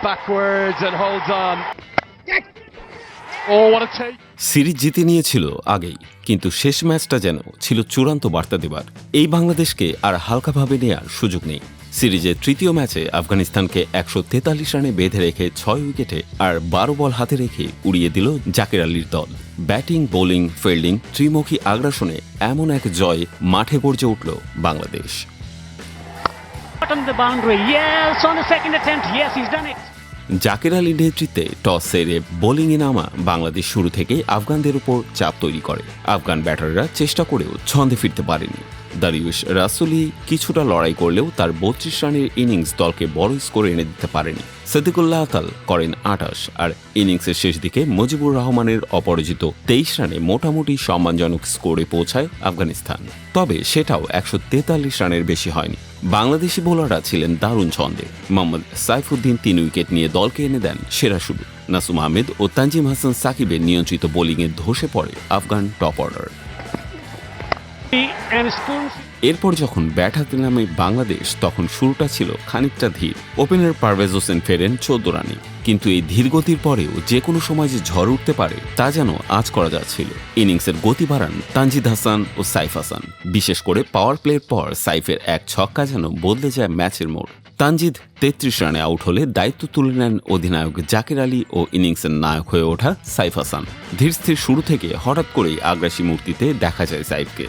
Backwards and holds on. Oh, what a take. Series জিতে নিয়েছিল আগেই, কিন্তু শেষ ম্যাচটা যেন ছিল চূড়ান্ত বার্তা দেবার। এই বাংলাদেশকে আর হালকাভাবে নেয়ার সুযোগ নেই। সিরিজের তৃতীয় ম্যাচে আফগানিস্তানকে 143 রানে বেঁধে রেখে 6 উইকেটে আর 12 বল হাতে রেখে উড়িয়ে দিল জাকের আলীর দল। ব্যাটিং, বোলিং, ফিল্ডিং ত্রিমুখী আগ্রাসনে এমন এক জয় মাঠে গর্জে উঠল Bangladesh. On the boundary, yes, on the second attempt, yes, he's done it. Zaker আলীর নেতৃত্বে টস সেরে বোলিংয়ে নামা বাংলাদেশ শুরু থেকেই আফগানদের উপর চাপ তৈরি করে। আফগান ব্যাটাররা চেষ্টা করেও ছন্দে ফিরতে পারেনি। দারিউশ রাসুলি কিছুটা লড়াই করলেও তার 32 রানের ইনিংস দলকে বড় স্কোর এনে দিতে পারেনি। সিদ্দিকুল্লাহ আতাল করেন 28, আর ইনিংসের শেষ দিকে মুজিবুর রহমানের অপরাজিত 23 রানে মোটামুটি সম্মানজনক স্কোরে পৌঁছায় আফগানিস্তান। তবে সেটাও 143 রানের বেশি হয়নি। বাংলাদেশি বোলাররা ছিলেন দারুণ ছন্দে। মোহাম্মদ সাইফুদ্দিন 3 উইকেট নিয়ে দলকে এনে দেন সেরা শুরু। নাসুম আহমেদ ও তানজিম হাসান সাকিবের নিয়ন্ত্রিত বোলিংয়ে ধসে পড়ে Afghan top order. And spoons. এরপর যখন ব্যাট হাতে নামে বাংলাদেশ, তখন শুরুটা ছিল খানিকটা ধীর। ওপেনার পারভেজ হোসেন ফেরেন 14 রানে, কিন্তু এই ধীরগতির পরেও যে কোনো সময় যে ঝড় উঠতে পারে তা যেন আজ করা যাচ্ছিল। ইনিংসের গতি বাড়ান তানজিদ হাসান ও সাইফ হাসান। বিশেষ করে পাওয়ার প্লের পর সাইফের এক ছক্কা যেন বদলে যায় ম্যাচের মোড়। তানজিদ 33 রানে আউট হলে দায়িত্ব তুলে নেন অধিনায়ক জাকের আলী ও ইনিংসের নায়ক হয়ে ওঠা সাইফ হাসান। ধীরস্থির শুরু থেকে হঠাৎ করেই আগ্রাসী মূর্তিতে দেখা যায় সাইফকে।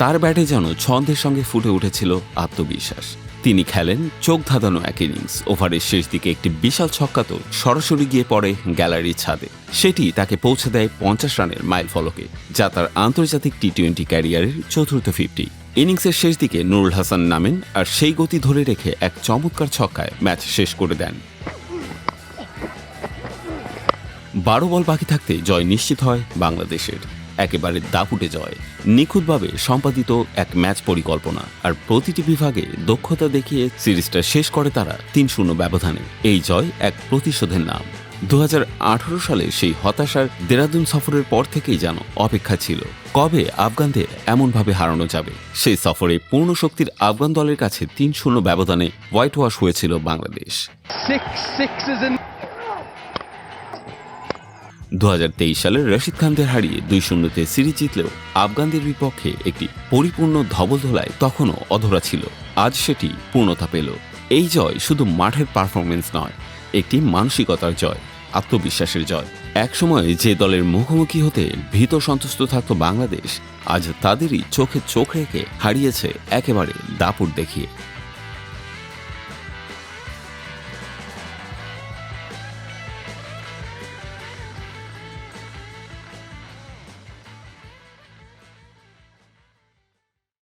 তার ব্যাটে যেন ছন্দের সঙ্গে ফুটে উঠেছিল আত্মবিশ্বাস। তিনি খেলেন চোখ ধাঁধানো এক ইনিংস। ওভারের শেষ দিকে একটি বিশাল ছক্কা তো সরাসরি গিয়ে পড়ে গ্যালারির ছাদে। সেটি তাকে পৌঁছে দেয় 50 রানের মাইল ফলকে, যা তার আন্তর্জাতিক টি-20 ক্যারিয়ারের চতুর্থ 50। ইনিংসের শেষ দিকে নুরুল হাসান নামেন আর সেই গতি ধরে রেখে এক চমৎকার ছক্কায় ম্যাচ শেষ করে দেন। 12 বল বাকি থাকতে জয় নিশ্চিত হয় বাংলাদেশের। একেবারে দাপুটে জয়, নিখুঁতভাবে সম্পাদিত এক ম্যাচ পরিকল্পনা আর প্রতিটি বিভাগে দক্ষতা দেখিয়ে সিরিজটা শেষ করে তারা 3-0 ব্যবধানে। এই জয় এক প্রতিশোধের নাম। 2018 সালে সেই হতাশার দেরাদুন সফরের পর থেকেই যেন অপেক্ষা ছিল, কবে আফগানদের এমনভাবে হারানো যাবে। সেই সফরে পূর্ণ শক্তির আফগান দলের কাছে 3-0 ব্যবধানে হোয়াইট ওয়াশ হয়েছিল বাংলাদেশ। 6 sixes in 2023 সালের রশিদ খানদের হারিয়ে 2-0 সিরিজ জিতলেও আফগানদের বিপক্ষে একটি পরিপূর্ণ ধবলধোলায় তখনও অধরা ছিল। আজ সেটি পূর্ণতা পেল। এই জয় শুধু মাঠের পারফরমেন্স নয়, একটি মানসিকতার জয়, আত্মবিশ্বাসের জয়। একসময় যে দলের মুখোমুখি হতে ভীত সন্তুষ্ট থাকত বাংলাদেশ, আজ তাদেরই চোখে চোখ রেখে হারিয়েছে একেবারে দাপুট দেখিয়ে।